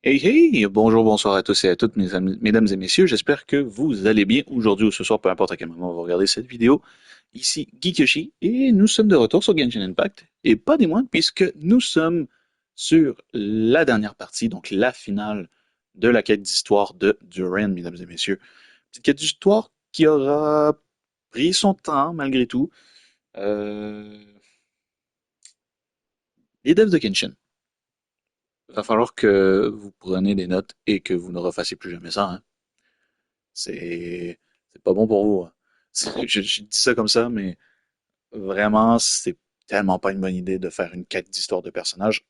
Hey hey, bonjour, bonsoir à tous et à toutes, mesdames et messieurs. J'espère que vous allez bien aujourd'hui ou ce soir, peu importe à quel moment vous regardez cette vidéo. Ici GeekYoshii et nous sommes de retour sur Genshin Impact et pas des moindres puisque nous sommes sur la dernière partie, donc la finale de la quête d'histoire de Duran, mesdames et messieurs. Petite quête d'histoire qui aura pris son temps malgré tout. Euh, les devs de Genshin, va falloir que vous preniez des notes et que vous ne refassiez plus jamais ça, hein. C'est c'est pas bon pour vous, hein. Je dis ça comme ça, mais vraiment, c'est tellement pas une bonne idée de faire une quête d'histoire de personnage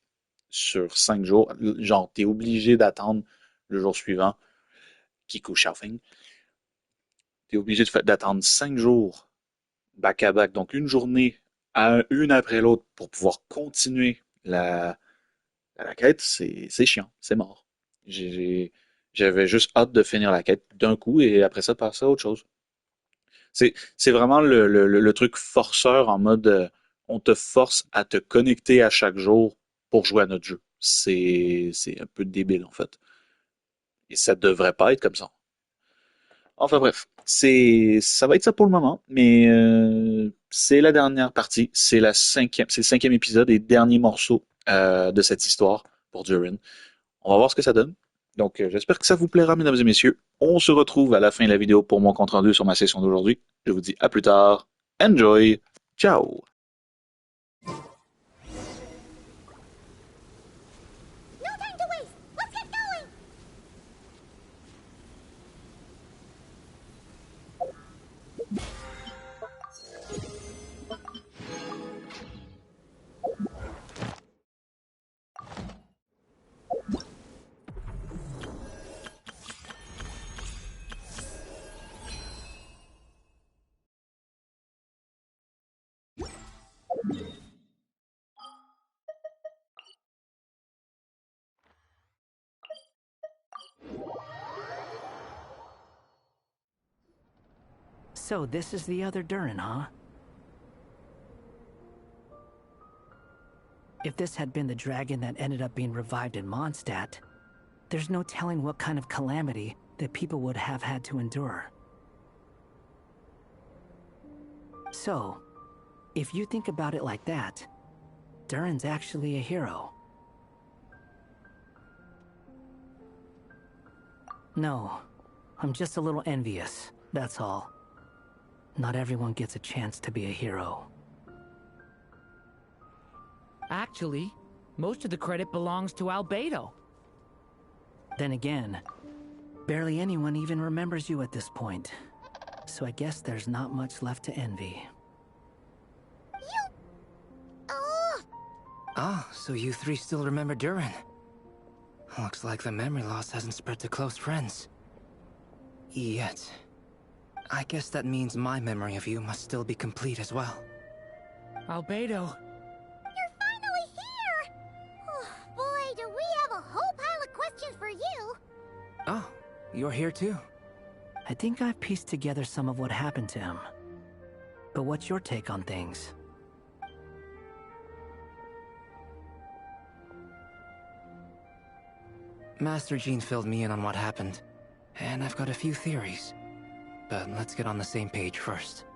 sur 5 jours. Genre, t'es obligé d'attendre le jour suivant, Kiku Shuffling. T'es obligé d'attendre 5 jours back à back, donc une journée à une après l'autre pour pouvoir continuer la quête. C'est chiant, c'est mort. J'avais juste hâte de finir la quête d'un coup et après ça, passer à autre chose. C'est vraiment le truc forceur en mode on te force à te connecter à chaque jour pour jouer à notre jeu. C'est un peu débile en fait. Et ça devrait pas être comme ça. Enfin bref, ça va être ça pour le moment, mais c'est la dernière partie, c'est le cinquième épisode et dernier morceau de cette histoire pour Durin. On va voir ce que ça donne. Donc j'espère que ça vous plaira, mesdames et messieurs. On se retrouve à la fin de la vidéo pour mon compte rendu sur ma session d'aujourd'hui. Je vous dis à plus tard. Enjoy. Ciao. No time to waste! Let's get going! So this is the other Durin, huh? If this had been the dragon that ended up being revived in Mondstadt, there's no telling what kind of calamity that people would have had to endure. So, if you think about it like that, Durin's actually a hero. No, I'm just a little envious, that's all. Not everyone gets a chance to be a hero. Actually, most of the credit belongs to Albedo. Then again, barely anyone even remembers you at this point. So I guess there's not much left to envy. You... Oh... Ah, so you three still remember Durin. Looks like the memory loss hasn't spread to close friends. Yet. I guess that means my memory of you must still be complete as well. Albedo. You're finally here! Oh, boy, do we have a whole pile of questions for you! Oh, you're here too. I think I've pieced together some of what happened to him. But what's your take on things? Master Jean filled me in on what happened, and I've got a few theories. But let's get on the same page first.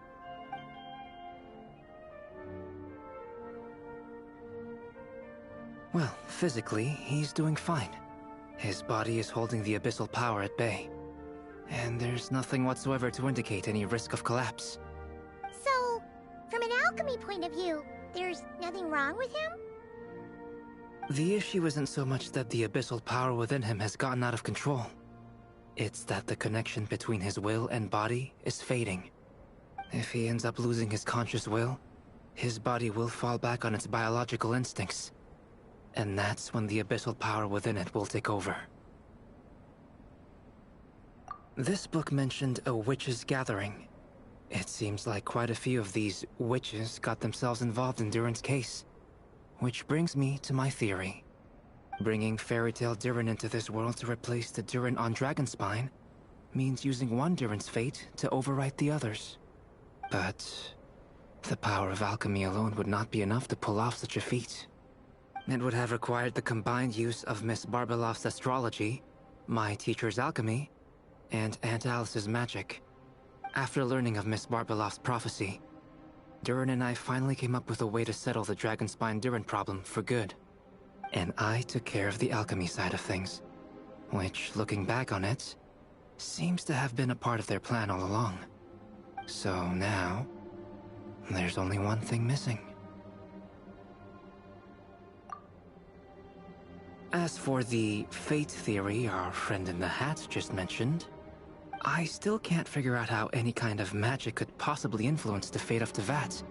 Well, physically, he's doing fine. His body is holding the abyssal power at bay. And there's nothing whatsoever to indicate any risk of collapse. So, from an alchemy point of view, there's nothing wrong with him? The issue isn't so much that the abyssal power within him has gotten out of control. It's that the connection between his will and body is fading. If he ends up losing his conscious will, his body will fall back on its biological instincts. And that's when the abyssal power within it will take over. This book mentioned a witches' gathering. It seems like quite a few of these witches got themselves involved in Durin's case. Which brings me to my theory. Bringing Fairy Tale Durin into this world to replace the Durin on Dragonspine means using one Durin's fate to overwrite the others. But the power of alchemy alone would not be enough to pull off such a feat. It would have required the combined use of Miss Barbeloff's astrology, my teacher's alchemy, and Aunt Alice's magic. After learning of Miss Barbeloff's prophecy, Durin and I finally came up with a way to settle the Dragonspine Durin problem for good. And I took care of the alchemy side of things, which, looking back on it, seems to have been a part of their plan all along. So now, there's only one thing missing. As for the fate theory our friend in the hat just mentioned, I still can't figure out how any kind of magic could possibly influence the fate of Tevat.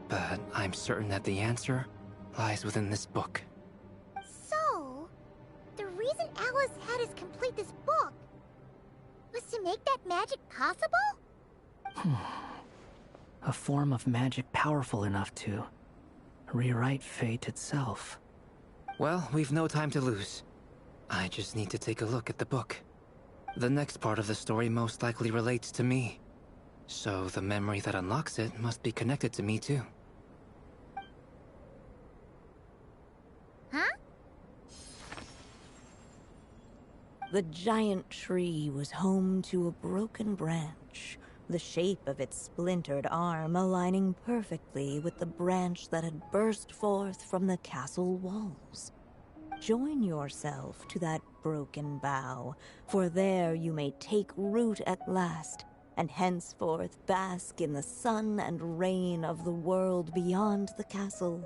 But I'm certain that the answer lies within this book. So, the reason Alice had us complete this book was to make that magic possible? A form of magic powerful enough to rewrite fate itself. Well, we've no time to lose. I just need to take a look at the book. The next part of the story most likely relates to me, so the memory that unlocks it must be connected to me too. Huh? The giant tree was home to a broken branch, the shape of its splintered arm aligning perfectly with the branch that had burst forth from the castle walls. Join yourself to that broken bough, for there you may take root at last, and henceforth bask in the sun and rain of the world beyond the castle.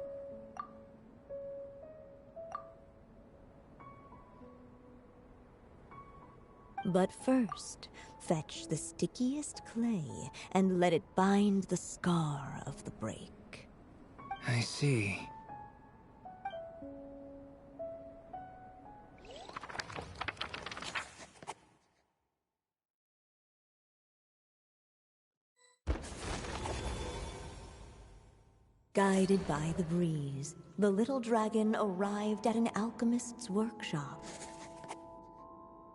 But first, fetch the stickiest clay and let it bind the scar of the break. I see. Guided by the breeze, the little dragon arrived at an alchemist's workshop.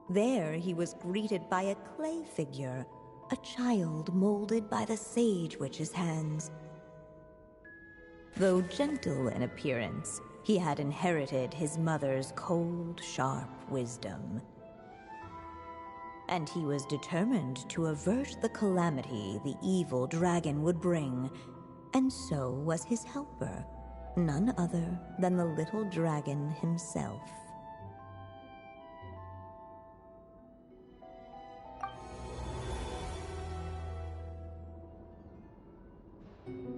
There he was greeted by a clay figure, a child molded by the Sage Witch's hands. Though gentle in appearance, he had inherited his mother's cold, sharp wisdom. And he was determined to avert the calamity the evil dragon would bring, and so was his helper, none other than the little dragon himself.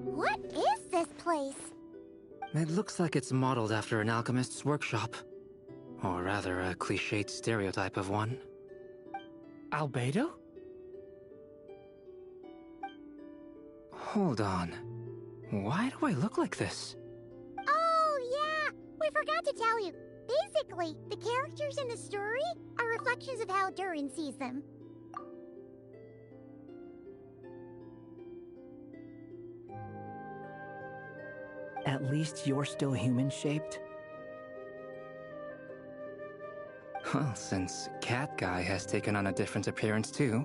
What is this place? It looks like it's modeled after an alchemist's workshop. Or rather, a cliched stereotype of one. Albedo? Hold on. Why do I look like this? Oh, yeah! We forgot to tell you. Basically, the characters in the story are reflections of how Durin sees them. At least you're still human-shaped? Well, since Cat Guy has taken on a different appearance too,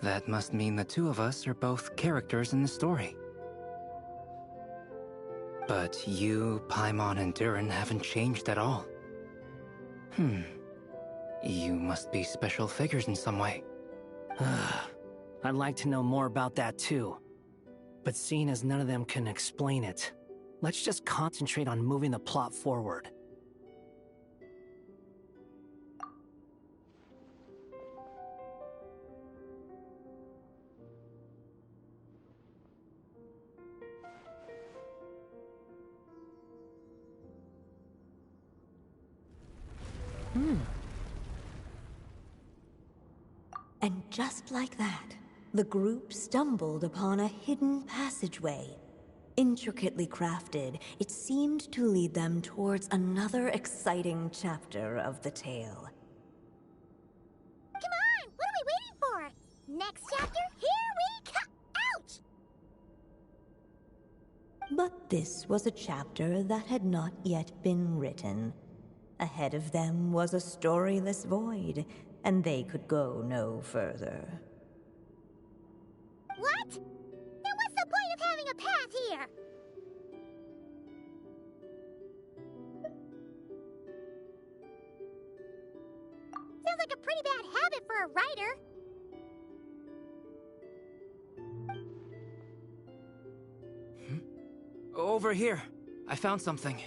that must mean the two of us are both characters in the story. But you, Paimon, and Durin haven't changed at all. You must be special figures in some way. I'd like to know more about that too. But seeing as none of them can explain it, let's just concentrate on moving the plot forward. And just like that, the group stumbled upon a hidden passageway. Intricately crafted, it seemed to lead them towards another exciting chapter of the tale. Come on! What are we waiting for? Next chapter, here we come! Ouch! But this was a chapter that had not yet been written. Ahead of them was a storyless void, and they could go no further. What? Then what's the point of having a path here? pretty bad habit for a writer. Over here. I found something.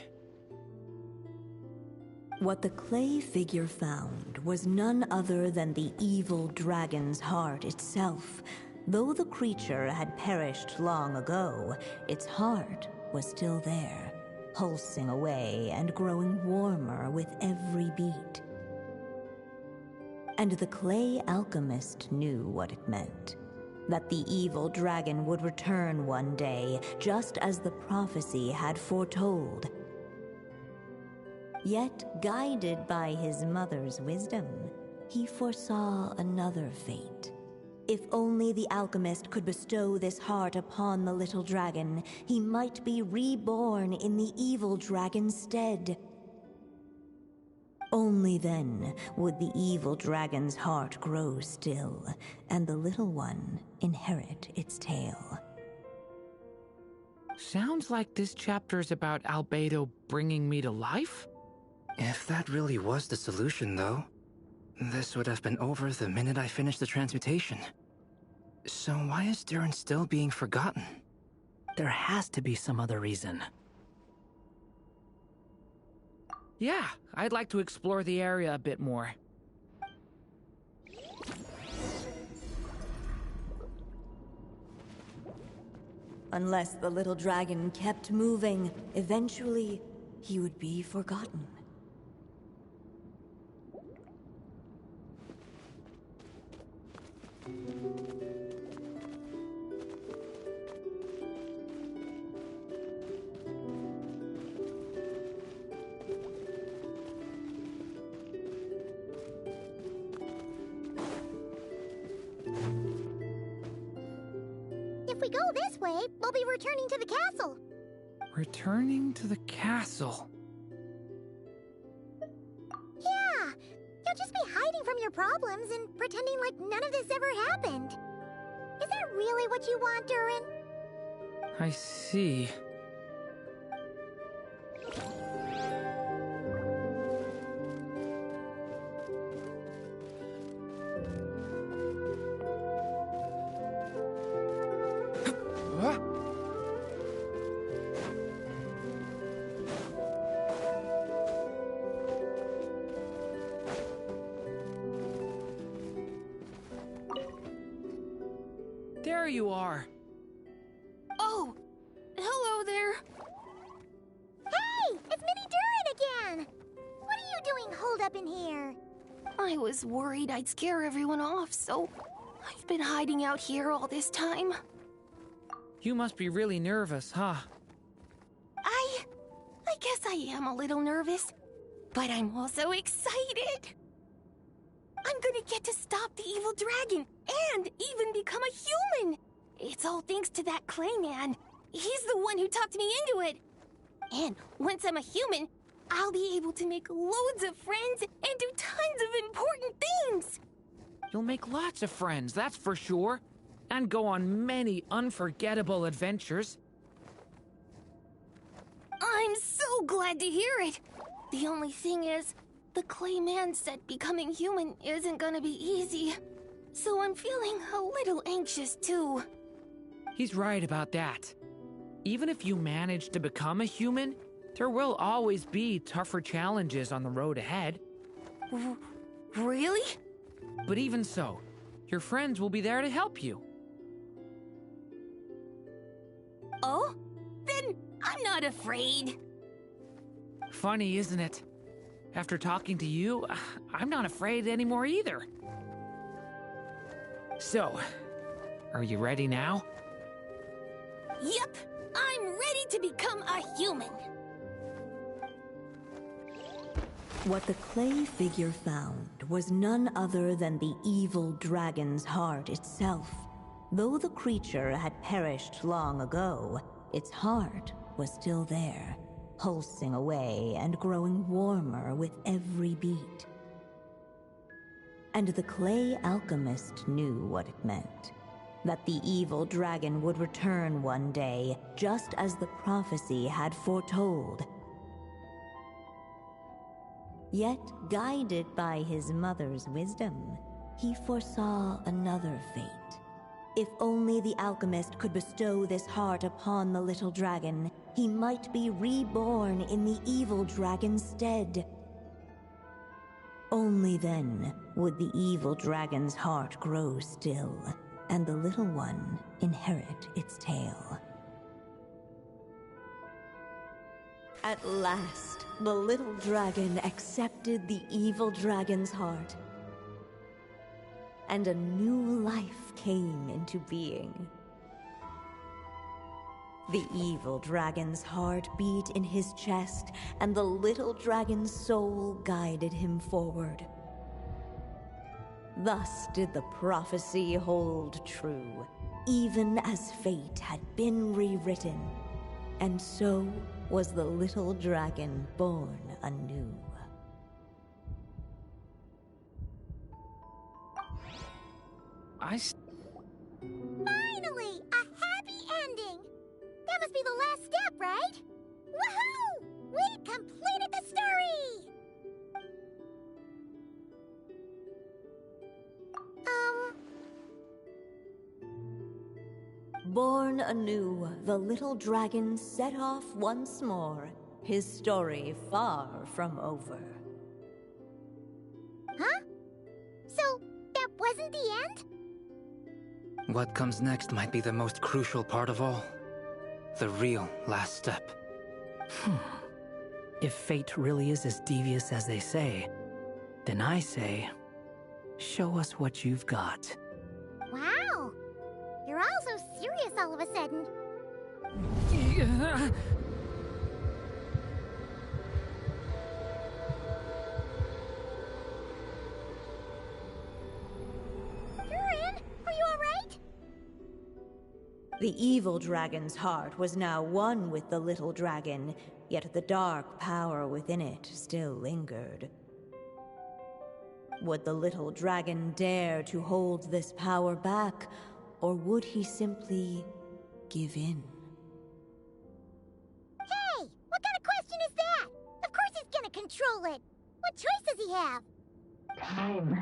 What the clay figure found was none other than the evil dragon's heart itself. Though the creature had perished long ago, its heart was still there, pulsing away and growing warmer with every beat. And the clay alchemist knew what it meant. That the evil dragon would return one day, just as the prophecy had foretold. Yet, guided by his mother's wisdom, he foresaw another fate. If only the alchemist could bestow this heart upon the little dragon, he might be reborn in the evil dragon's stead. Only then would the evil dragon's heart grow still, and the little one inherit its tale. Sounds like this chapter's about Albedo bringing me to life? If that really was the solution, though, this would have been over the minute I finished the transmutation. So why is Durin still being forgotten? There has to be some other reason. Yeah, I'd like to explore the area a bit more. Unless the little dragon kept moving, eventually he would be forgotten. If we go this way, we'll be returning to the castle. Returning to the castle. Yeah, you'll just be hiding from your problems and pretending like none of this ever happened. Is that really what you want, Durin? I see. There you are. Oh, hello there. Hey, it's Mini Durin again! What are you doing holed up in here? I was worried I'd scare everyone off, so I've been hiding out here all this time. You must be really nervous, huh? I guess I am a little nervous, but I'm also excited. I'm gonna get to stop the evil dragon and even become a human. It's all thanks to that clay man. He's the one who talked me into it. And once I'm a human, I'll be able to make loads of friends and do tons of important things. You'll make lots of friends, that's for sure. And go on many unforgettable adventures. I'm so glad to hear it. The only thing is, the clay man said becoming human isn't gonna be easy. So I'm feeling a little anxious too. He's right about that. Even if you manage to become a human, there will always be tougher challenges on the road ahead. Really? But even so, your friends will be there to help you. Oh? Then I'm not afraid. Funny, isn't it? After talking to you, I'm not afraid anymore either. So, are you ready now? Yep, I'm ready to become a human. What the clay figure found was none other than the evil dragon's heart itself. Though the creature had perished long ago, its heart was still there, pulsing away and growing warmer with every beat. And the clay alchemist knew what it meant. That the evil dragon would return one day, just as the prophecy had foretold. Yet, guided by his mother's wisdom, he foresaw another fate. If only the alchemist could bestow this heart upon the little dragon, he might be reborn in the evil dragon's stead. Only then would the evil dragon's heart grow still, and the little one inherit its tale. At last, the little dragon accepted the evil dragon's heart, and a new life came into being. The evil dragon's heart beat in his chest, and the little dragon's soul guided him forward. Thus did the prophecy hold true, even as fate had been rewritten, and so was the little dragon born anew. Finally! A happy ending! That must be the last step, right? Woohoo! We completed the story! Born anew, the little dragon set off once more, his story far from over. Huh? So, that wasn't the end? What comes next might be the most crucial part of all. The real last step. If fate really is as devious as they say, then I say, show us what you've got. Wow! You're all so serious all of a sudden. Duran, are you alright? The evil dragon's heart was now one with the little dragon, yet the dark power within it still lingered. Would the little dragon dare to hold this power back, or would he simply give in? Hey! What kind of question is that? Of course he's gonna control it! What choice does he have? Time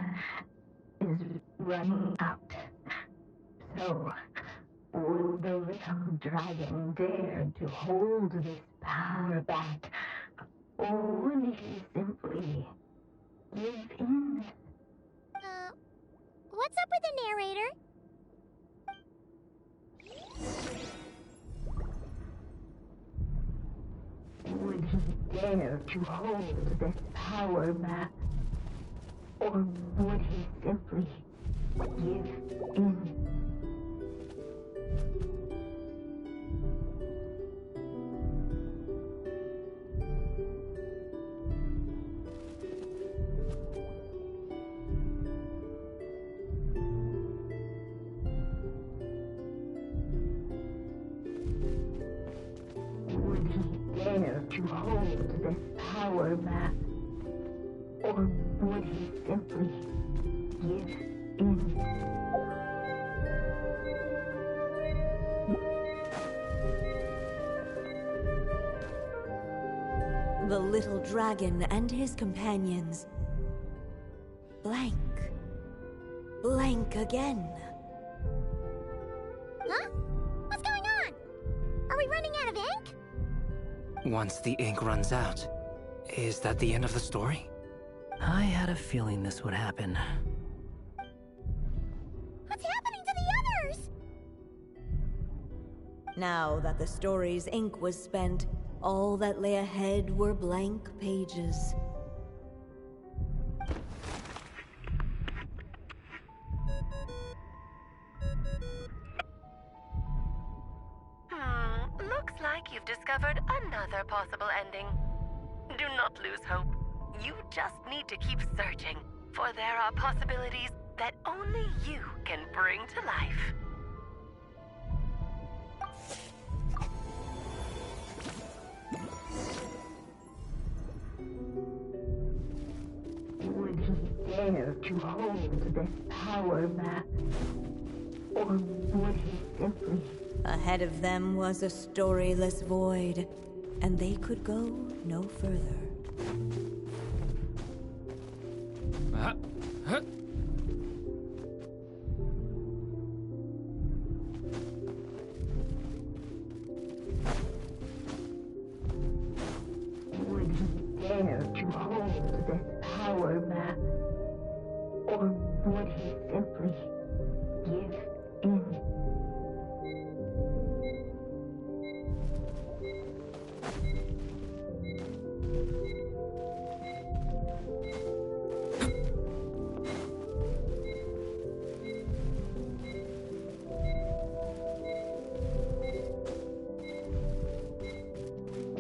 is running out. So, would the little dragon dare to hold this power back? Or would he simply give in? What's up with the narrator? Would he dare to hold this power back? Or would he simply give in? To hold this power back, or would he simply give in? The little dragon and his companions blank. Blank again. Huh? What's going on? Are we running out of ink? Once the ink runs out, is that the end of the story? I had a feeling this would happen. What's happening to the others? Now that the story's ink was spent, all that lay ahead were blank pages. Looks like you've discovered another possible ending. Do not lose hope. You just need to keep searching, for there are possibilities that only you can bring to life. Would he dare to hold this power back? Or would he simply... Ahead of them was a storyless void, and they could go no further. Would he dare to hold this power map? Or would he simply give in?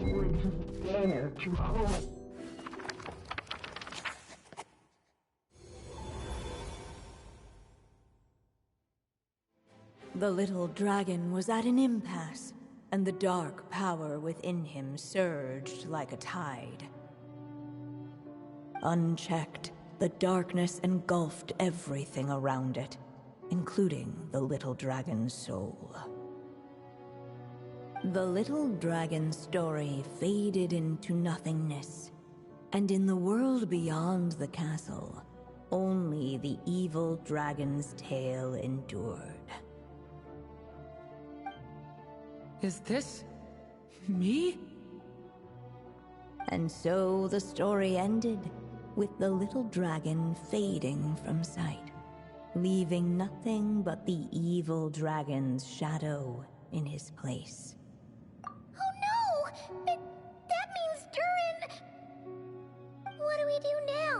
Would he dare to hold? The little dragon was at an impasse, and the dark power within him surged like a tide. Unchecked, the darkness engulfed everything around it, including the little dragon's soul. The little dragon's story faded into nothingness, and in the world beyond the castle, only the evil dragon's tale endured. Is this me? And so the story ended, with the little dragon fading from sight, leaving nothing but the evil dragon's shadow in his place. Oh no! That means Durin... What do we do now?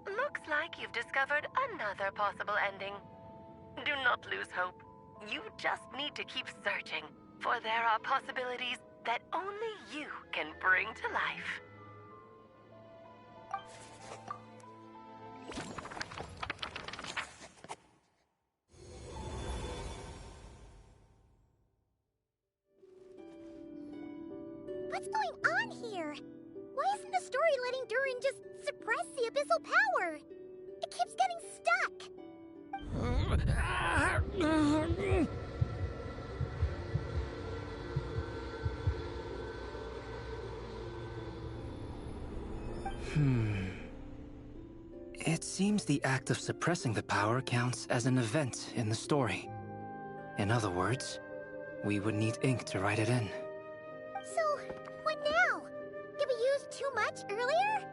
Looks like you've discovered another possible ending. Do not lose hope. You just need to keep searching, for there are possibilities that only you can bring to life. What's going on here? Why isn't the story letting Durin just suppress the abyssal power? It keeps getting stuck. It seems the act of suppressing the power counts as an event in the story. In other words, we would need ink to write it in. So, what now? Did we use too much earlier?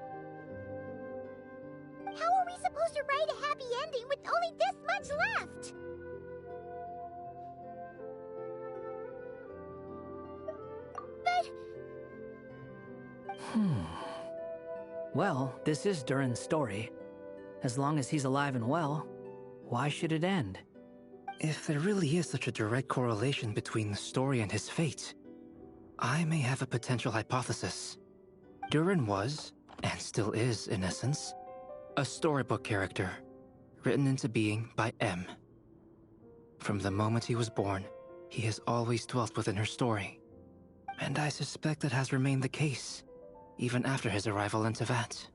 How are we supposed to write a happy ending with only this much left? But... Well, this is Durin's story. As long as he's alive and well, why should it end? If there really is such a direct correlation between the story and his fate, I may have a potential hypothesis. Durin was, and still is in essence, a storybook character, written into being by M. From the moment he was born, he has always dwelt within her story. And I suspect it has remained the case, even after his arrival in Tevat.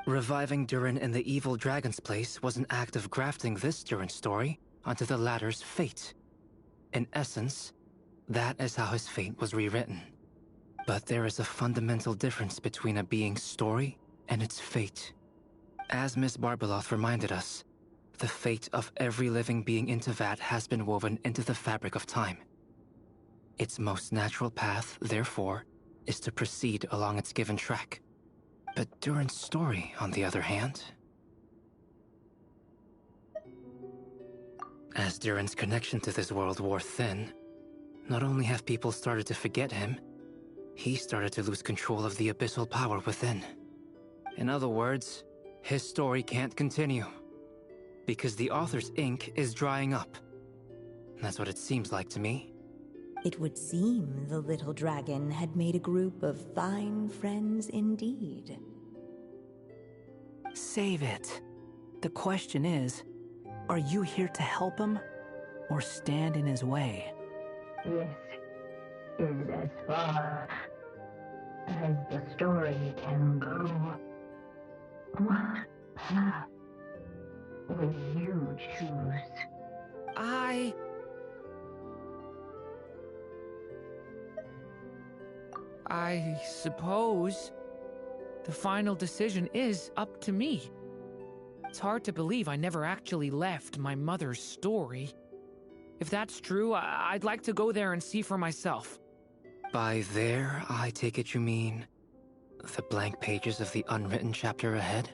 Reviving Durin in the evil dragon's place was an act of grafting this Durin story onto the latter's fate. In essence, that is how his fate was rewritten. But there is a fundamental difference between a being's story and its fate. As Miss Barbeloth reminded us, the fate of every living being in Tevat has been woven into the fabric of time. Its most natural path, therefore, is to proceed along its given track. But Durin's story, on the other hand... As Durin's connection to this world wore thin, not only have people started to forget him, he started to lose control of the abyssal power within. In other words, his story can't continue, because the author's ink is drying up. That's what it seems like to me. It would seem the little dragon had made a group of fine friends indeed. Save it. The question is, are you here to help him, or stand in his way? This is as far as the story can go. What path will you choose? I suppose the final decision is up to me. It's hard to believe I never actually left my mother's story. If that's true, I'd like to go there and see for myself. By there, I take it you mean the blank pages of the unwritten chapter ahead?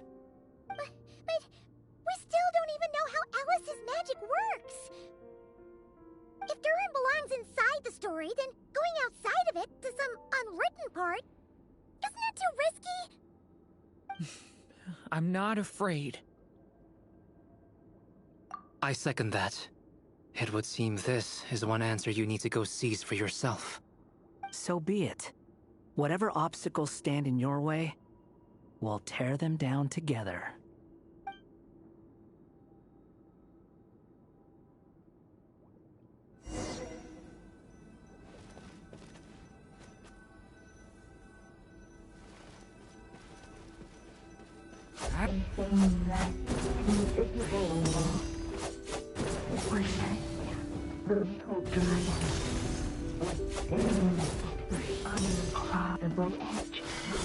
But we still don't even know how Alice's magic works. If Durin belongs inside the story, then going outside of it to some unwritten part, isn't that too risky? I'm not afraid. I second that. It would seem this is one answer you need to go seize for yourself. So be it. Whatever obstacles stand in your way, we'll tear them down together. Everything that invisible was the little dragon within the uncrossable edge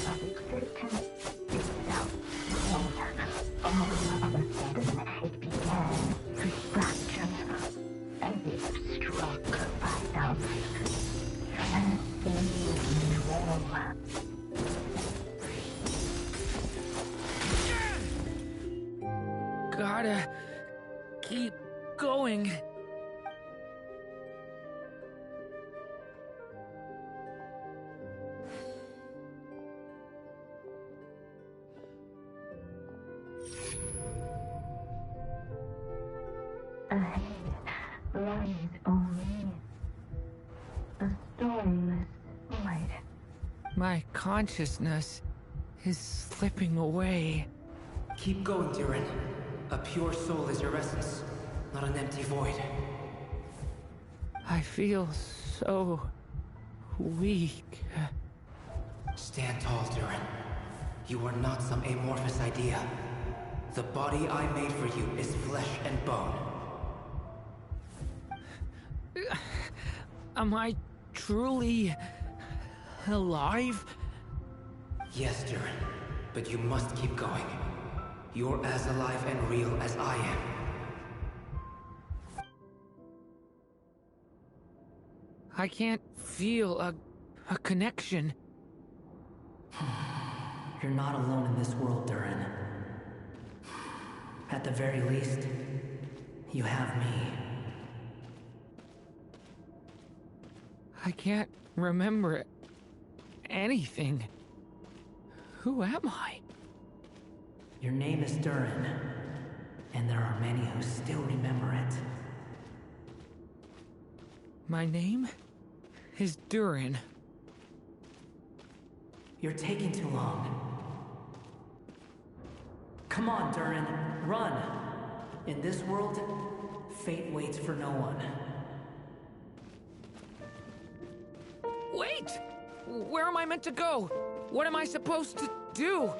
of existence itself. All of a sudden it began to fracture as if struck by some transcending trauma. Gotta keep going. Ahead lies only a stormless void. My consciousness is slipping away. Keep going, Durin. A pure soul is your essence, not an empty void. I feel so weak. Stand tall, Durin. You are not some amorphous idea. The body I made for you is flesh and bone. Am I truly alive? Yes, Durin, but you must keep going. You're as alive and real as I am. I can't feel a connection. You're not alone in this world, Durin. At the very least, you have me. I can't remember anything. Who am I? Your name is Durin, and there are many who still remember it. My name is Durin. You're taking too long. Come on, Durin, run! In this world, fate waits for no one. Wait! Where am I meant to go? What am I supposed to do?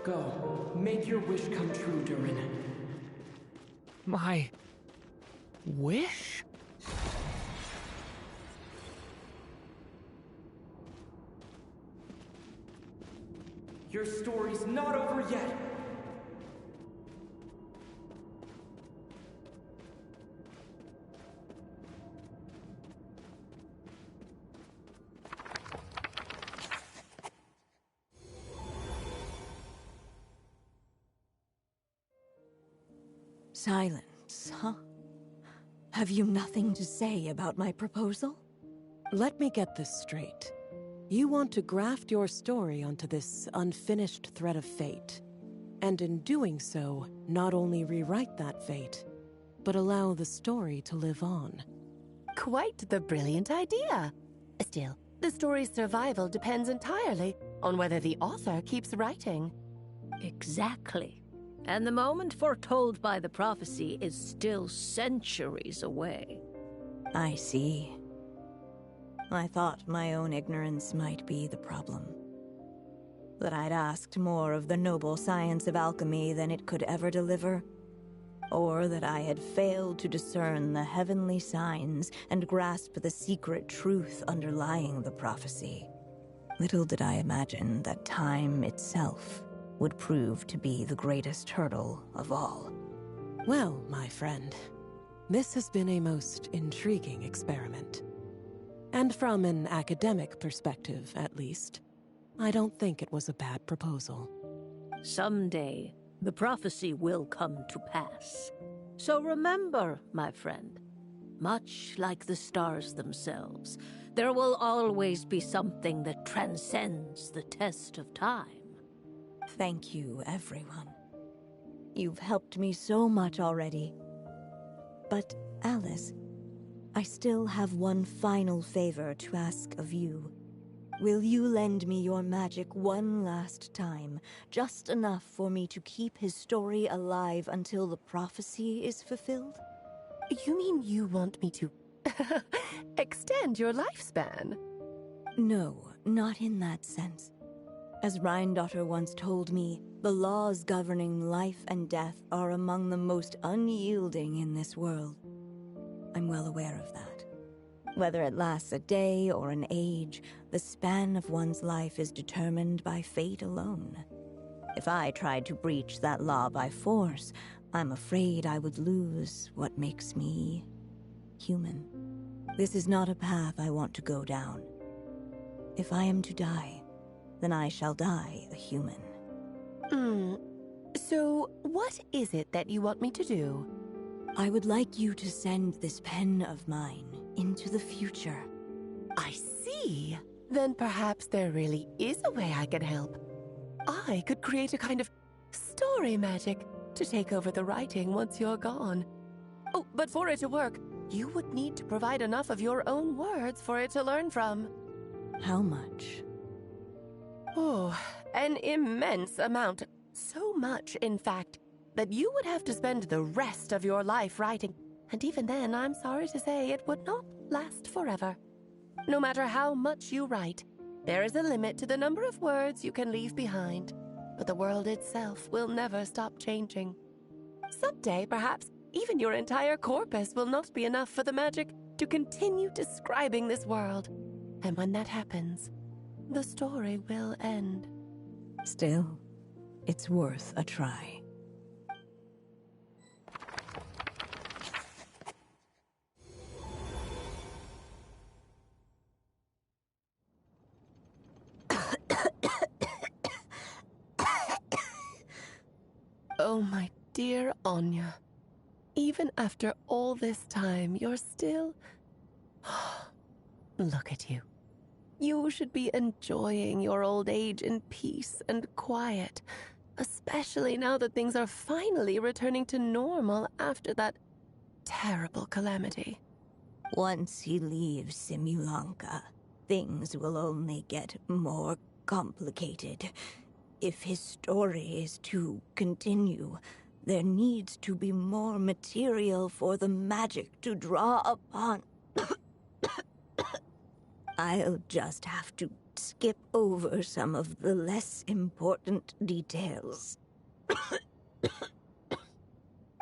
Go. Make your wish come true, Durin. My wish? Your story's not over yet! Silence, huh? Have you nothing to say about my proposal? Let me get this straight. You want to graft your story onto this unfinished thread of fate, and in doing so, not only rewrite that fate, but allow the story to live on. Quite the brilliant idea. Still, the story's survival depends entirely on whether the author keeps writing. Exactly. And the moment foretold by the prophecy is still centuries away. I see. I thought my own ignorance might be the problem. That I'd asked more of the noble science of alchemy than it could ever deliver. Or that I had failed to discern the heavenly signs and grasp the secret truth underlying the prophecy. Little did I imagine that time itself would prove to be the greatest hurdle of all. Well, my friend, this has been a most intriguing experiment. And from an academic perspective, at least, I don't think it was a bad proposal. Someday, the prophecy will come to pass. So remember, my friend, much like the stars themselves, there will always be something that transcends the test of time. Thank you, everyone. You've helped me so much already. But, Alice, I still have one final favor to ask of you. Will you lend me your magic one last time, just enough for me to keep his story alive until the prophecy is fulfilled? You mean you want me to extend your lifespan? No, not in that sense. As Rheindotter once told me, the laws governing life and death are among the most unyielding in this world. I'm well aware of that. Whether it lasts a day or an age, the span of one's life is determined by fate alone. If I tried to breach that law by force, I'm afraid I would lose what makes me human. This is not a path I want to go down. If I am to die, then I shall die a human. So what is it that you want me to do? I would like you to send this pen of mine into the future. I see. Then perhaps there really is a way I can help. I could create a kind of story magic to take over the writing once you're gone. Oh, but for it to work, you would need to provide enough of your own words for it to learn from. How much? Oh, an immense amount. So much, in fact, that you would have to spend the rest of your life writing. And even then, I'm sorry to say, it would not last forever. No matter how much you write, there is a limit to the number of words you can leave behind. But the world itself will never stop changing. Someday, perhaps, even your entire corpus will not be enough for the magic to continue describing this world. And when that happens, the story will end. Still, it's worth a try. Oh, my dear Anya. Even after all this time, you're still... Look at you. You should be enjoying your old age in peace and quiet, especially now that things are finally returning to normal after that terrible calamity. Once he leaves Simulanka, things will only get more complicated. If his story is to continue, there needs to be more material for the magic to draw upon. I'll just have to skip over some of the less important details.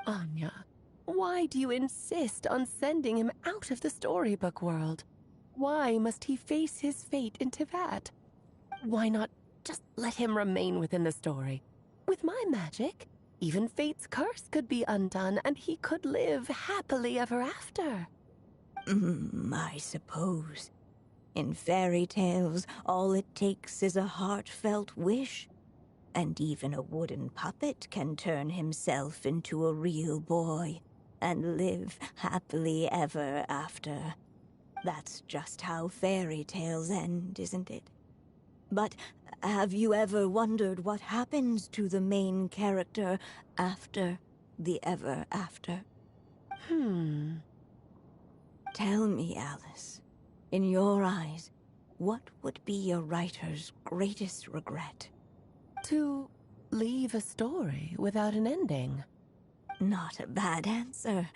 Anya, why do you insist on sending him out of the storybook world? Why must he face his fate into that? Why not just let him remain within the story? With my magic, even fate's curse could be undone and he could live happily ever after. I suppose. In fairy tales, all it takes is a heartfelt wish. And even a wooden puppet can turn himself into a real boy and live happily ever after. That's just how fairy tales end, isn't it? But have you ever wondered what happens to the main character after the ever after? Tell me, Alice, in your eyes, what would be a writer's greatest regret? To leave a story without an ending. Not a bad answer.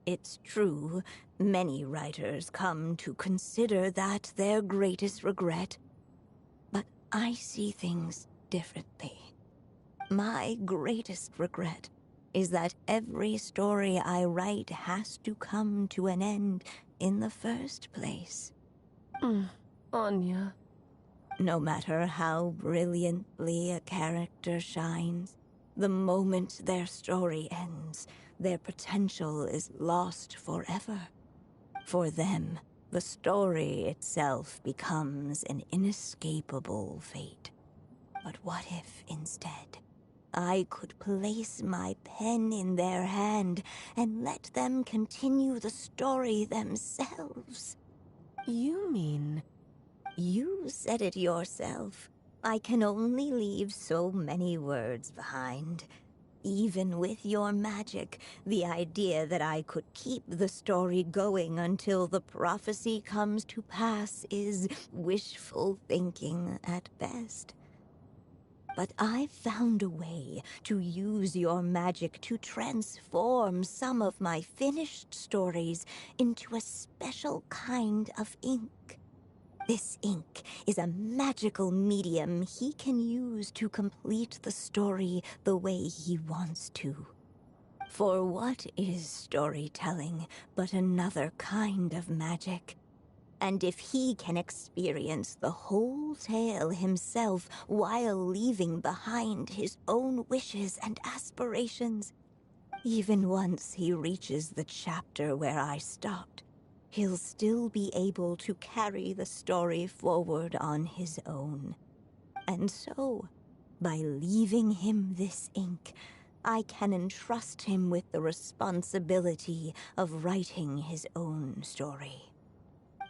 It's true, many writers come to consider that their greatest regret. But I see things differently. My greatest regret is that every story I write has to come to an end in the first place. Anya. No matter how brilliantly a character shines, the moment their story ends, their potential is lost forever. For them, the story itself becomes an inescapable fate. But what if, instead, I could place my pen in their hand and let them continue the story themselves? You mean... You said it yourself. I can only leave so many words behind. Even with your magic, the idea that I could keep the story going until the prophecy comes to pass is wishful thinking at best. But I've found a way to use your magic to transform some of my finished stories into a special kind of ink. This ink is a magical medium he can use to complete the story the way he wants to. For what is storytelling but another kind of magic? And if he can experience the whole tale himself while leaving behind his own wishes and aspirations, even once he reaches the chapter where I stopped, he'll still be able to carry the story forward on his own. And so, by leaving him this ink, I can entrust him with the responsibility of writing his own story.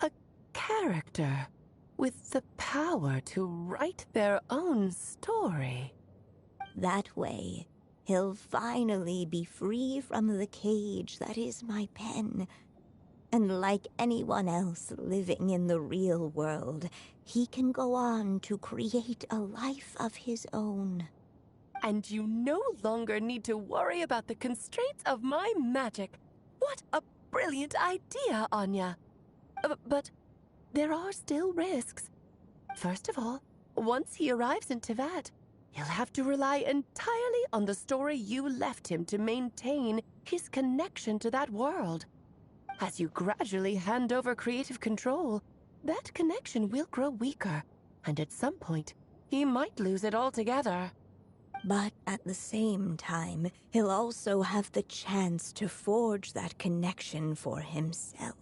A character with the power to write their own story. That way, he'll finally be free from the cage that is my pen. And like anyone else living in the real world, he can go on to create a life of his own. And you no longer need to worry about the constraints of my magic. What a brilliant idea, Anya. But there are still risks. First of all, once he arrives in Teyvat, he'll have to rely entirely on the story you left him to maintain his connection to that world. As you gradually hand over creative control, that connection will grow weaker, and at some point, he might lose it altogether. But at the same time, he'll also have the chance to forge that connection for himself.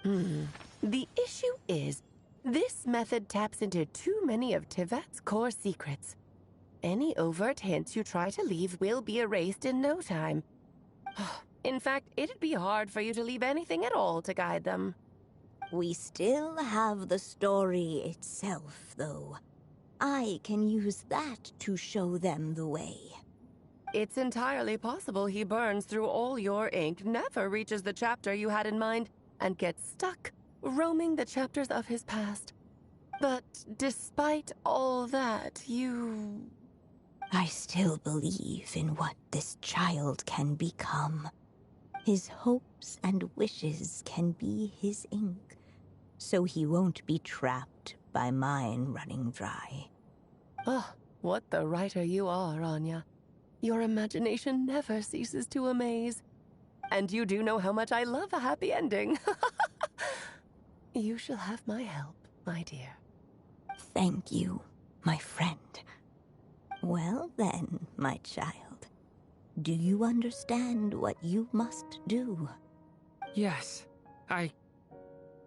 The issue is, this method taps into too many of Teyvat's core secrets. Any overt hints you try to leave will be erased in no time. In fact, it'd be hard for you to leave anything at all to guide them. We still have the story itself, though. I can use that to show them the way. It's entirely possible he burns through all your ink, never reaches the chapter you had in mind, and gets stuck, roaming the chapters of his past. But despite all that, I still believe in what this child can become. His hopes and wishes can be his ink, so he won't be trapped by mine running dry. Oh, what the writer you are, Anya. Your imagination never ceases to amaze. And you do know how much I love a happy ending. You shall have my help, my dear. Thank you, my friend. Well then, my child. Do you understand what you must do? Yes, I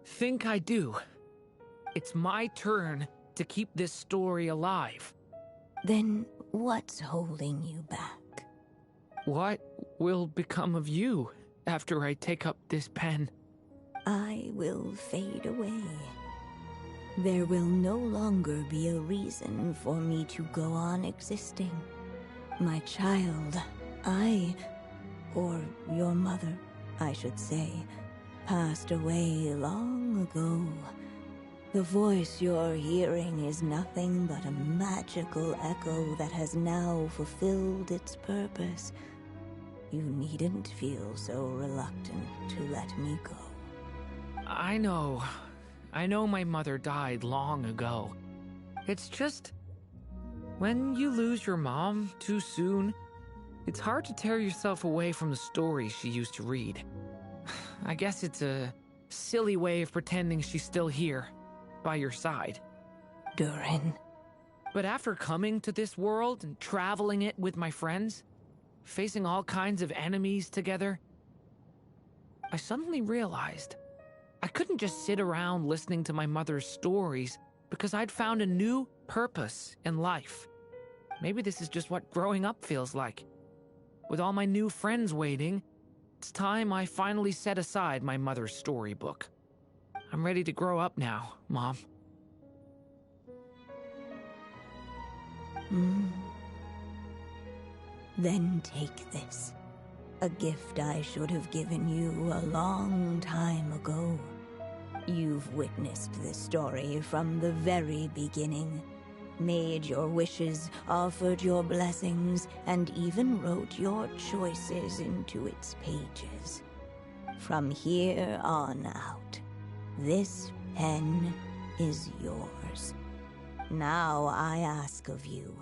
think I do. It's my turn to keep this story alive. Then what's holding you back? What will become of you after I take up this pen? I will fade away. There will no longer be a reason for me to go on existing. My child, or your mother, I should say, passed away long ago. The voice you're hearing is nothing but a magical echo that has now fulfilled its purpose. You needn't feel so reluctant to let me go. I know my mother died long ago. It's just, when you lose your mom too soon, it's hard to tear yourself away from the stories she used to read. I guess it's a silly way of pretending she's still here, by your side. Durin. But after coming to this world and traveling it with my friends, facing all kinds of enemies together, I suddenly realized I couldn't just sit around listening to my mother's stories because I'd found a new purpose in life. Maybe this is just what growing up feels like. With all my new friends waiting, it's time I finally set aside my mother's storybook. I'm ready to grow up now, Mom. Then take this. A gift I should have given you a long time ago. You've witnessed this story from the very beginning. Made your wishes, offered your blessings, and even wrote your choices into its pages. From here on out, this pen is yours. Now I ask of you,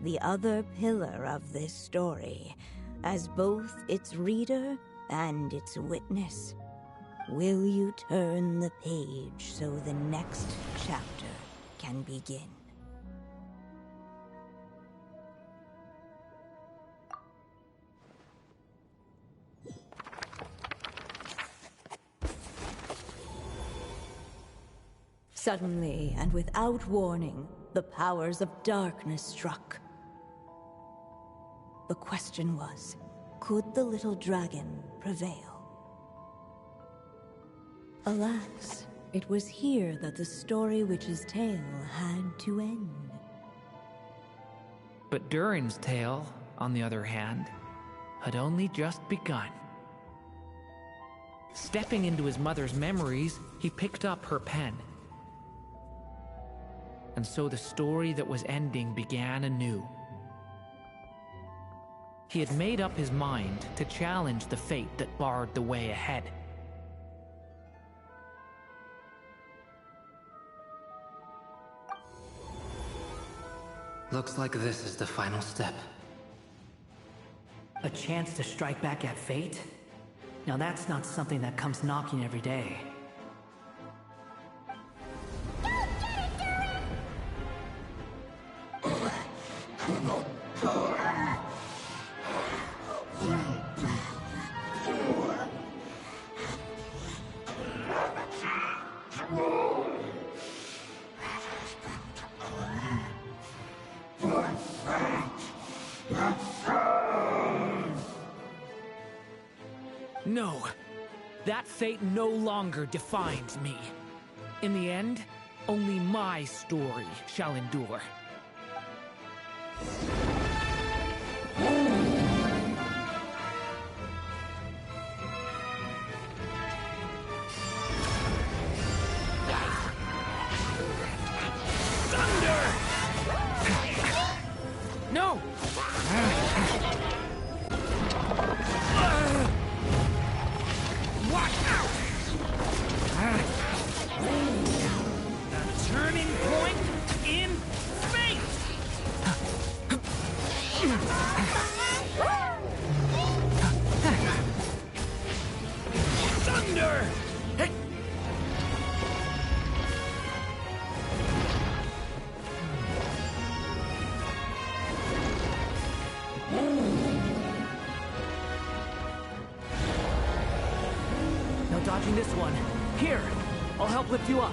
the other pillar of this story, as both its reader and its witness, will you turn the page so the next chapter can begin? Suddenly, and without warning, the powers of darkness struck. The question was, could the little dragon prevail? Alas, it was here that the story witch's tale had to end. But Durin's tale, on the other hand, had only just begun. Stepping into his mother's memories, he picked up her pen. And so the story that was ending began anew. He had made up his mind to challenge the fate that barred the way ahead. Looks like this is the final step. A chance to strike back at fate? Now that's not something that comes knocking every day. No, that fate no longer defines me. In the end, only my story shall endure. Thunder! No! Watch out! A turning point in fate! Thunder! No dodging this one. Here, I'll help lift you up.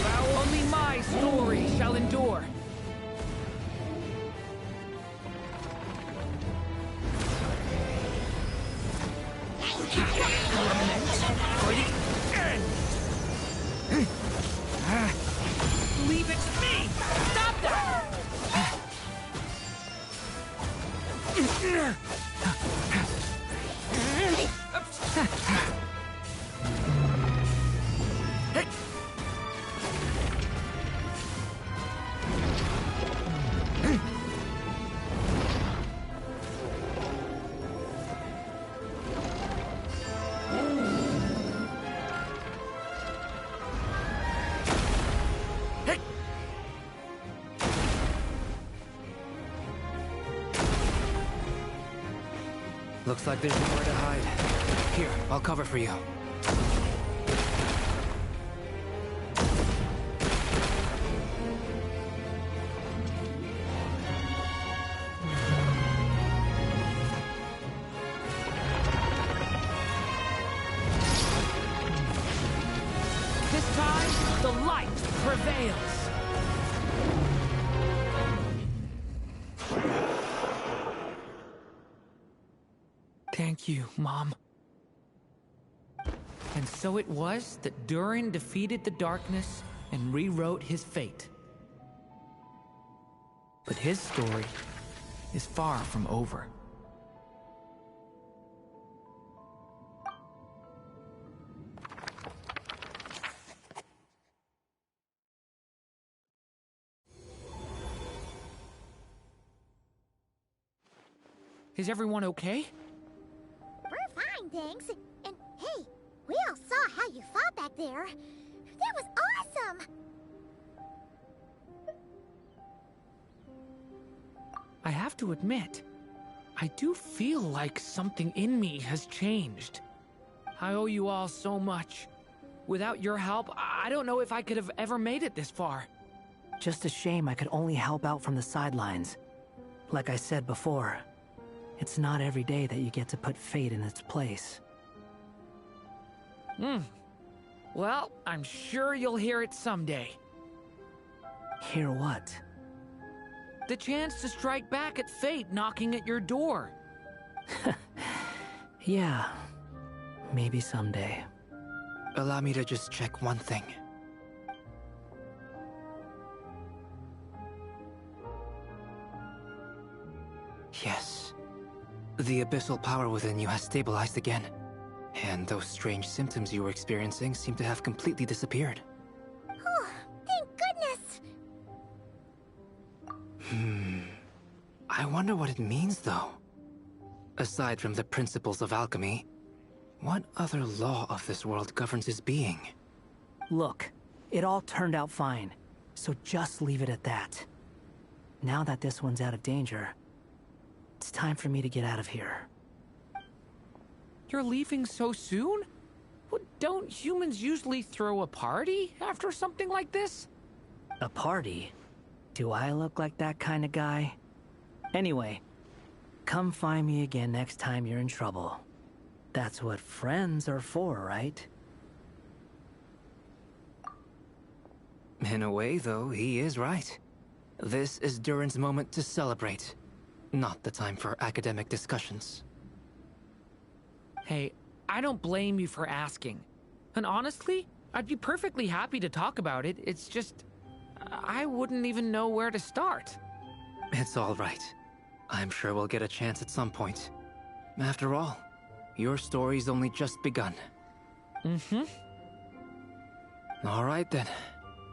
Now only my story shall endure. For the end. Leave it to me! Stop that! Looks like there's nowhere to hide. Here, I'll cover for you. This time, the light prevails. Thank you, Mom. And so it was that Durin defeated the darkness and rewrote his fate. But his story is far from over. Is everyone okay? We're fine, thanks. And hey, we all saw how you fought back there. That was awesome! I have to admit, I do feel like something in me has changed. I owe you all so much. Without your help, I don't know if I could have ever made it this far. Just a shame I could only help out from the sidelines. Like I said before, it's not every day that you get to put fate in its place. Well, I'm sure you'll hear it someday. Hear what? The chance to strike back at fate knocking at your door. Yeah, maybe someday. Allow me to just check one thing. Yes. The abyssal power within you has stabilized again. And those strange symptoms you were experiencing seem to have completely disappeared. Oh, thank goodness! I wonder what it means, though. Aside from the principles of alchemy, what other law of this world governs his being? Look, it all turned out fine, so just leave it at that. Now that this one's out of danger, it's time for me to get out of here. You're leaving so soon? Well, don't humans usually throw a party after something like this? A party? Do I look like that kind of guy? Anyway, come find me again next time you're in trouble. That's what friends are for, right? In a way, though, he is right. This is Durin's moment to celebrate, not the time for academic discussions. Hey, I don't blame you for asking. And honestly, I'd be perfectly happy to talk about it. It's just, I wouldn't even know where to start. It's all right. I'm sure we'll get a chance at some point. After all, your story's only just begun. All right then.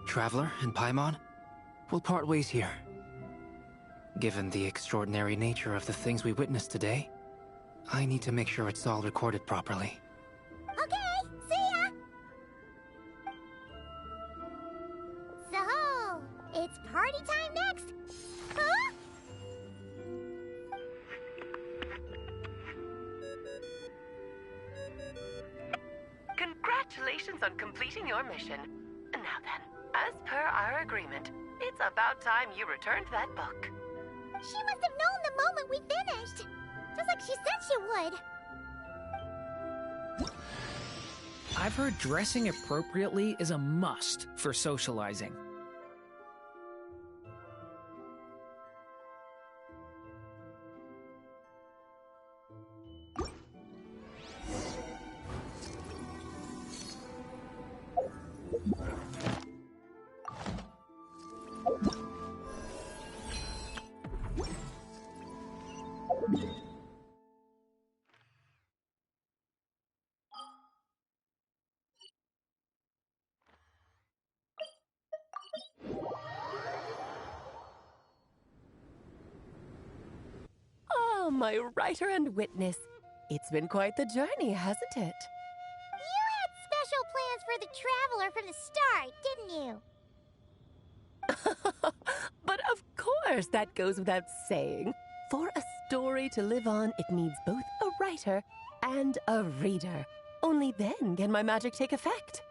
Traveler and Paimon, we'll part ways here. Given the extraordinary nature of the things we witnessed today, I need to make sure it's all recorded properly. Okay, see ya! So, it's party time next? Huh? Congratulations on completing your mission. Now then, as per our agreement, it's about time you returned that book. She must have known the moment we finished. Just like she said she would. I've heard dressing appropriately is a must for socializing. Oh, my writer and witness. It's been quite the journey, hasn't it? You had special plans for the Traveler from the start, didn't you? But of course, that goes without saying. For a story to live on, it needs both a writer and a reader. Only then can my magic take effect.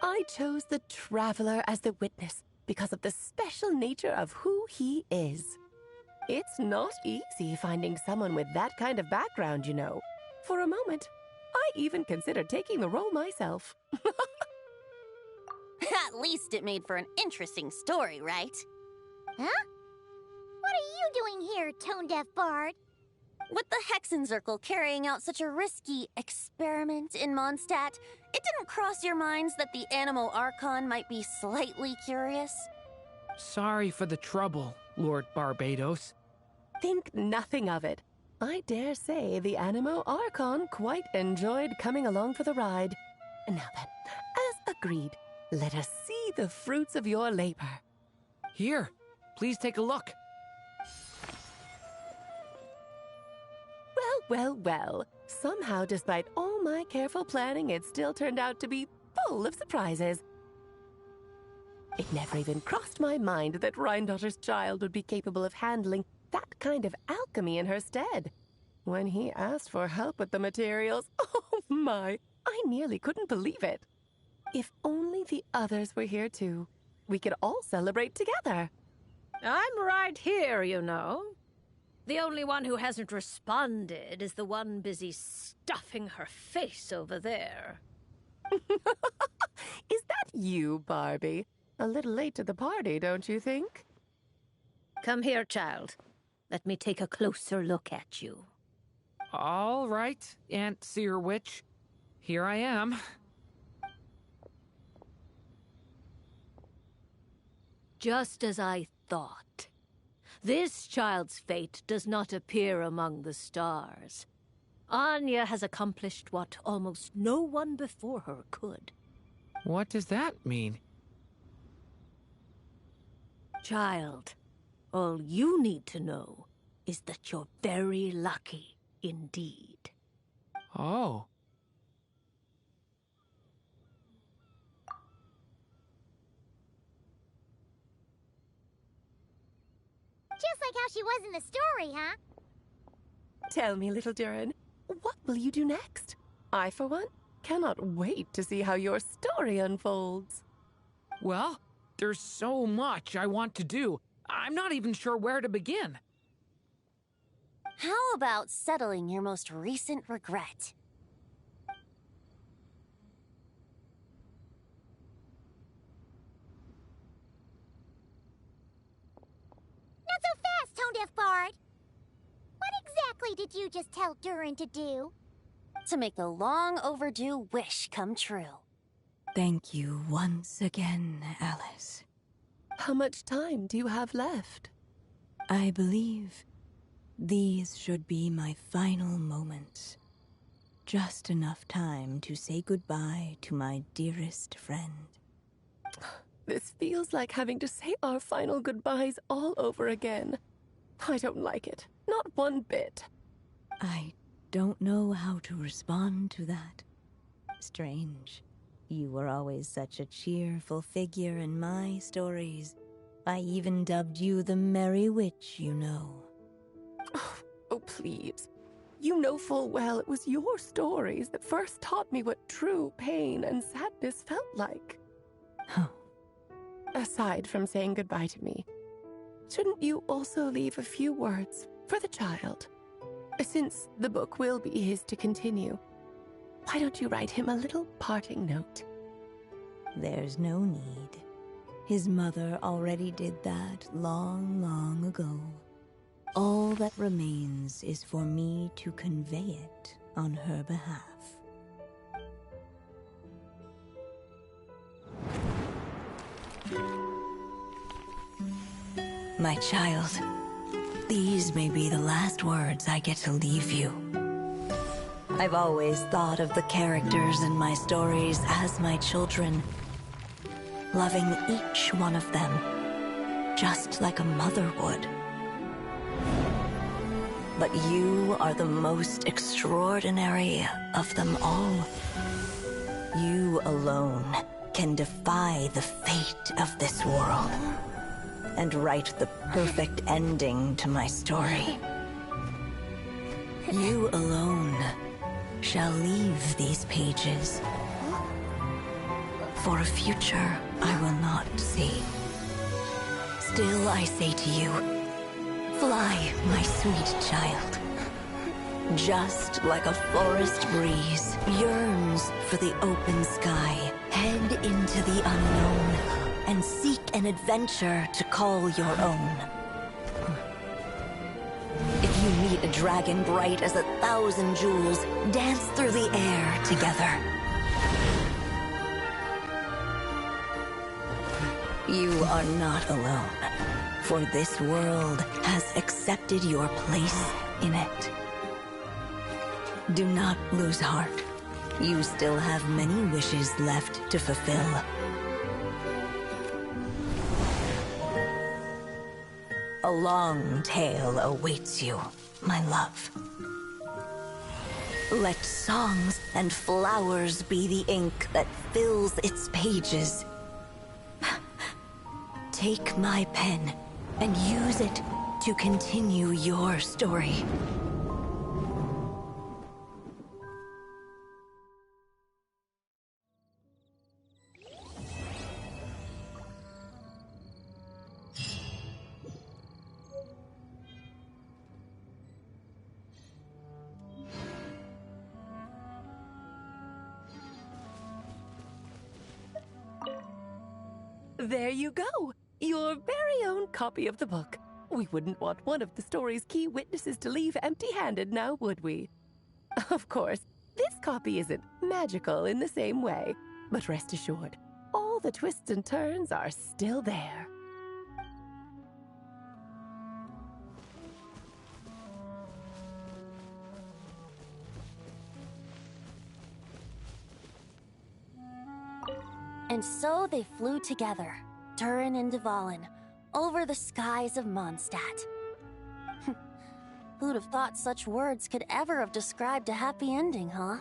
I chose the Traveler as the witness because of the special nature of who he is. It's not easy finding someone with that kind of background, you know. For a moment, I even considered taking the role myself. At least it made for an interesting story, right? Huh? What are you doing here, tone-deaf bard? With the Hexenzirkel carrying out such a risky experiment in Mondstadt, it didn't cross your minds that the Animo Archon might be slightly curious? Sorry for the trouble, Lord Barbados. Think nothing of it. I dare say the Animo Archon quite enjoyed coming along for the ride. Now then, as agreed, let us see the fruits of your labor. Here, please take a look. Well. Somehow, despite all my careful planning, it still turned out to be full of surprises. It never even crossed my mind that Rhindotter's child would be capable of handling that kind of alchemy in her stead. When he asked for help with the materials, oh my, I nearly couldn't believe it. If only the others were here too, we could all celebrate together. I'm right here, you know. The only one who hasn't responded is the one busy stuffing her face over there. Is that you, Barbie? A little late to the party, don't you think? Come here, child. Let me take a closer look at you. All right, Aunt Seer Witch. Here I am. Just as I thought. This child's fate does not appear among the stars. Anya has accomplished what almost no one before her could. What does that mean? Child, all you need to know is that you're very lucky indeed. Oh. Just like how she was in the story, huh? Tell me, little Durin, what will you do next? I, for one, cannot wait to see how your story unfolds. Well, there's so much I want to do. I'm not even sure where to begin. How about settling your most recent regret? Not so fast, tone-deaf bard! What exactly did you just tell Durin to do? To make the long-overdue wish come true. Thank you once again, Alice. How much time do you have left? I believe these should be my final moments. Just enough time to say goodbye to my dearest friend. This feels like having to say our final goodbyes all over again. I don't like it. Not one bit. I don't know how to respond to that. Strange. You were always such a cheerful figure in my stories. I even dubbed you the Merry Witch, you know. Oh, please. You know full well it was your stories that first taught me what true pain and sadness felt like. Oh. Aside from saying goodbye to me, shouldn't you also leave a few words for the child? Since the book will be his to continue, why don't you write him a little parting note? There's no need. His mother already did that long, long ago. All that remains is for me to convey it on her behalf. My child, these may be the last words I get to leave you. I've always thought of the characters in my stories as my children, loving each one of them, just like a mother would. But you are the most extraordinary of them all. You alone can defy the fate of this world and write the perfect ending to my story. You alone shall leave these pages for a future I will not see. Still I say to you, fly, my sweet child. Just like a forest breeze yearns for the open sky, head into the unknown and seek an adventure to call your own. If you meet a dragon bright as 1,000 jewels, dance through the air together. You are not alone, for this world has accepted your place in it. Do not lose heart. You still have many wishes left to fulfill. A long tale awaits you, my love. Let songs and flowers be the ink that fills its pages. Take my pen and use it to continue your story. There you go! Your very own copy of the book. We wouldn't want one of the story's key witnesses to leave empty-handed now, would we? Of course, this copy isn't magical in the same way, but rest assured, all the twists and turns are still there. And so they flew together, Turin and Dvalin, over the skies of Mondstadt. Who'd have thought such words could ever have described a happy ending, huh?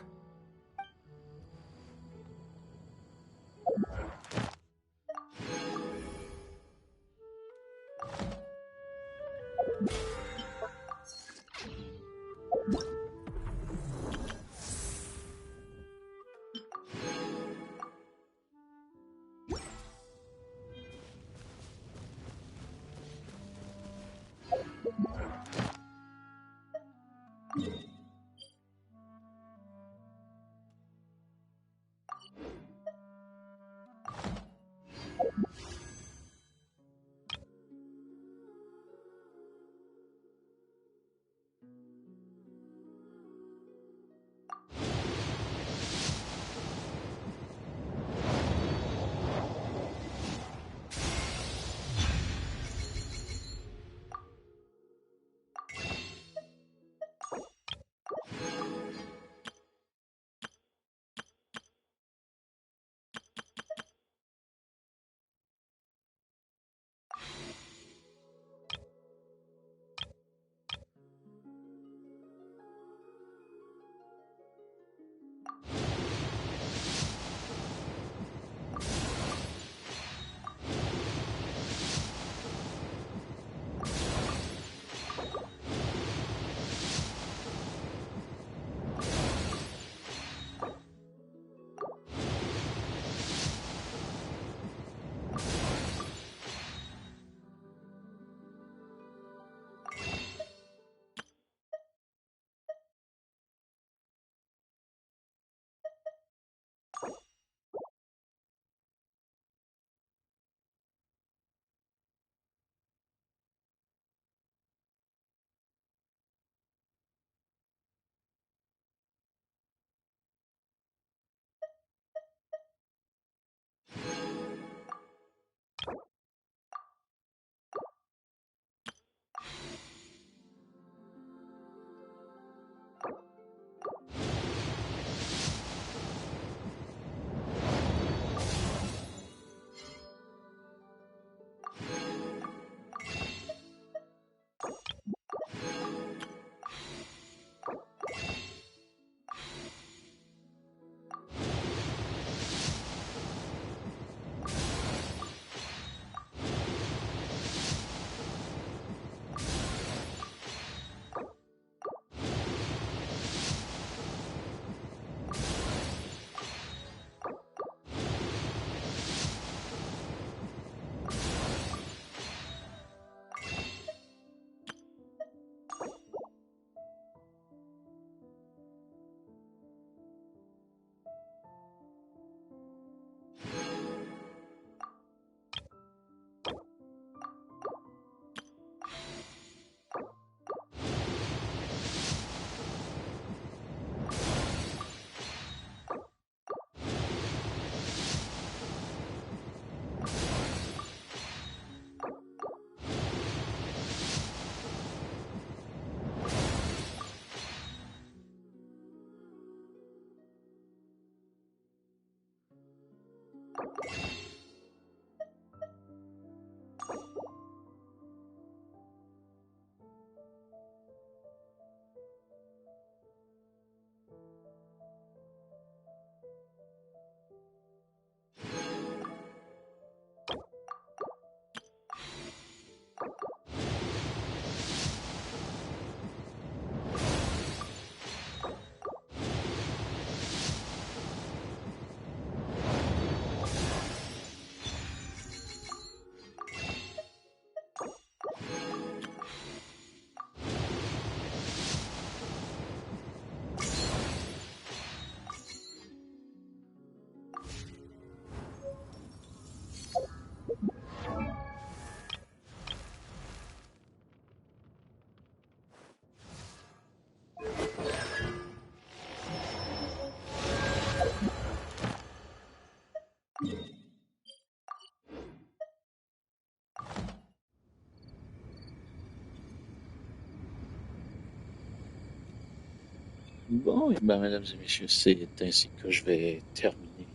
Bon, et ben, mesdames et messieurs, c'est ainsi que je vais terminer,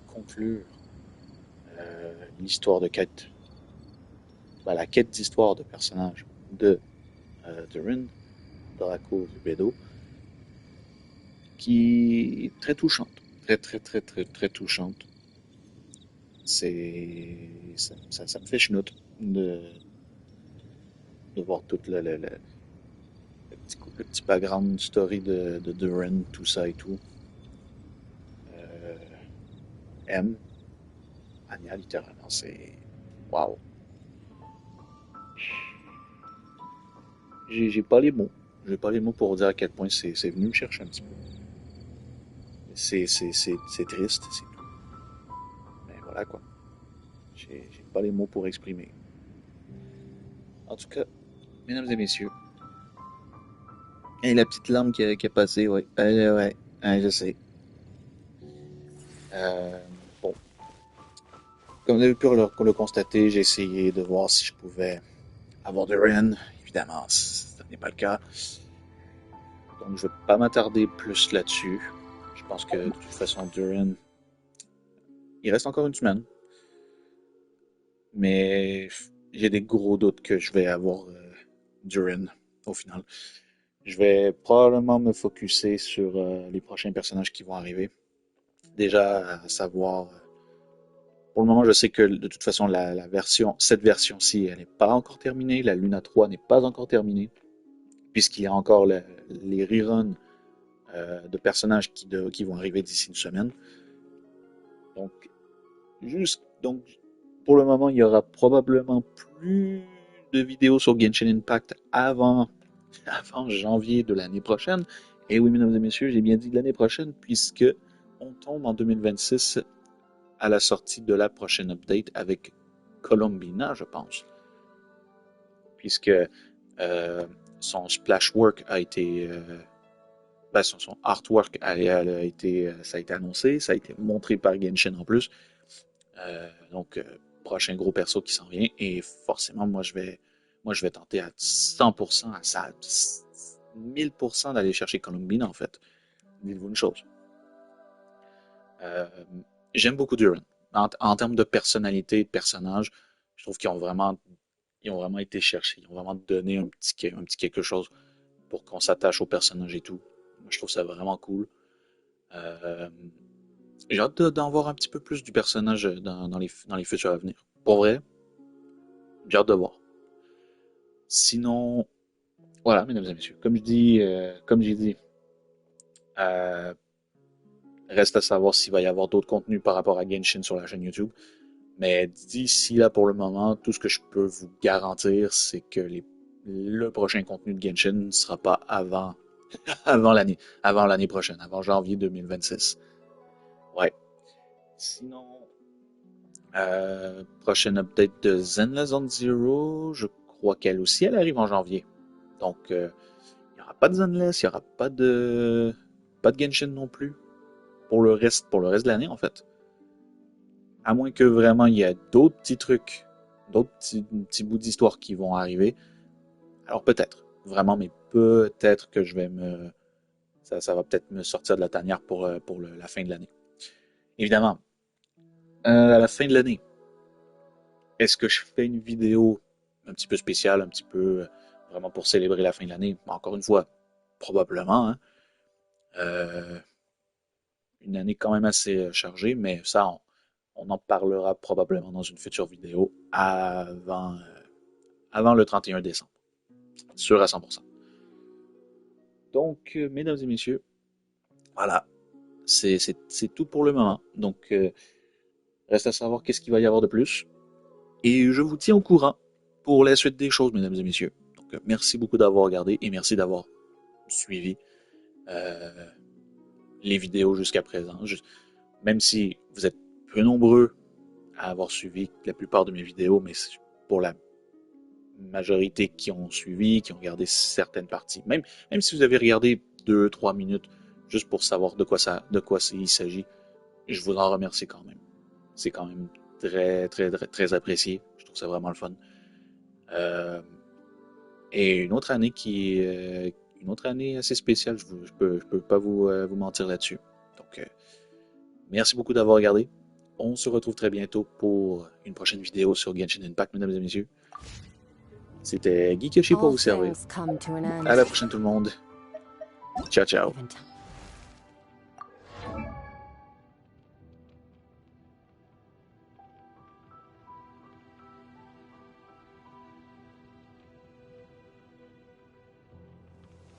conclure l'histoire de quête, la quête d'histoire de personnages de Durin, Draco, Rubedo, qui est très touchante, très touchante. Ça me fait chenoute de voir tout le petit background story de Durin, tout ça et tout. M, Anya, littéralement, c'est waouh. J'ai pas les mots. J'ai pas les mots pour dire à quel point c'est venu me chercher un petit peu. C'est triste, c'est tout. Mais voilà quoi. J'ai pas les mots pour exprimer. En tout cas, mesdames et messieurs. Et la petite larme qui a passé, ouais. Ouais, je sais. Bon. Comme vous avez pu le constater, j'ai essayé de voir si je pouvais avoir de Ren. Évidemment, ce n'est pas le cas. Donc, je ne vais pas m'attarder plus là-dessus. Je pense que de toute façon, Duran, il reste encore une semaine. Mais j'ai des gros doutes que je vais avoir Duran au final. Je vais probablement me focuser sur les prochains personnages qui vont arriver. Déjà, à savoir, pour le moment, je sais que de toute façon, cette version-ci, elle n'est pas encore terminée. La Luna 3 n'est pas encore terminée, puisqu'il y a encore les reruns de personnages qui vont arriver d'ici une semaine. Donc, donc, pour le moment, il y aura probablement plus de vidéos sur Genshin Impact avant janvier de l'année prochaine. Et oui, mesdames et messieurs, j'ai bien dit de l'année prochaine, puisque on tombe en 2026 à la sortie de la prochaine update avec Colombina, je pense. Puisque son splashwork a été... son artwork ça a été annoncé, ça a été montré par Genshin en plus. Donc, prochain gros perso qui s'en vient. Et forcément, moi, je vais tenter à 100%, à 1000% d'aller chercher Colombina, en fait. Dites-vous une chose. J'aime beaucoup Duran. En termes de personnalité, de personnage, je trouve ils ont vraiment été cherchés. Ils ont vraiment donné un petit quelque chose pour qu'on s'attache au personnage et tout. Moi, je trouve ça vraiment cool. J'ai hâte d'en voir un petit peu plus du personnage dans les futurs à venir. Pour vrai, j'ai hâte de voir. Sinon, voilà, mesdames et messieurs, comme j'ai dit, euh, reste à savoir s'il va y avoir d'autres contenus par rapport à Genshin sur la chaîne YouTube. Mais d'ici là, pour le moment, tout ce que je peux vous garantir, c'est que le prochain contenu de Genshin ne sera pas avant l'année prochaine, avant janvier 2026. Ouais. Sinon, prochaine update de Zenless Zone Zero, je crois qu'elle aussi, elle arrive en janvier. Donc, il n'y aura pas de Zenless, il n'y aura pas de Genshin non plus pour le reste de l'année en fait. À moins que vraiment il y ait d'autres petits trucs, d'autres petits bouts d'histoire qui vont arriver. Alors peut-être, vraiment, mais peut-être que ça va peut-être me sortir de la tanière pour la fin de l'année. Évidemment, à la fin de l'année, est-ce que je fais une vidéo un petit peu spéciale, un petit peu vraiment pour célébrer la fin de l'année? Encore une fois, probablement, hein. Une année quand même assez chargée, mais ça, on en parlera probablement dans une future vidéo avant le 31 décembre. Sûr à 100%. Donc, mesdames et messieurs, voilà, c'est tout pour le moment. Donc, reste à savoir qu'est-ce qu'il va y avoir de plus. Et je vous tiens au courant pour la suite des choses, mesdames et messieurs. Donc, merci beaucoup d'avoir regardé et merci d'avoir suivi les vidéos jusqu'à présent. Même si vous êtes peu nombreux à avoir suivi la plupart de mes vidéos, mais pour la majorité qui ont suivi, qui ont regardé certaines parties. Même si vous avez regardé 2-3 minutes juste pour savoir de quoi il s'agit, je vous en remercie quand même. C'est quand même très apprécié. Je trouve ça vraiment le fun. Et une autre année une autre année assez spéciale, je peux pas vous mentir là-dessus. Donc, merci beaucoup d'avoir regardé. On se retrouve très bientôt pour une prochaine vidéo sur Genshin Impact, mesdames et messieurs. C'était GeekYoshii pour vous servir. À la prochaine tout le monde. Ciao, ciao.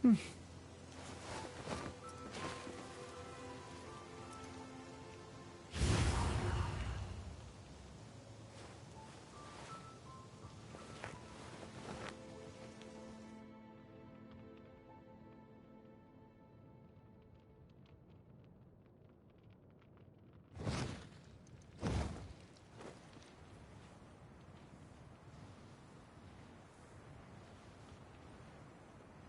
Hmm.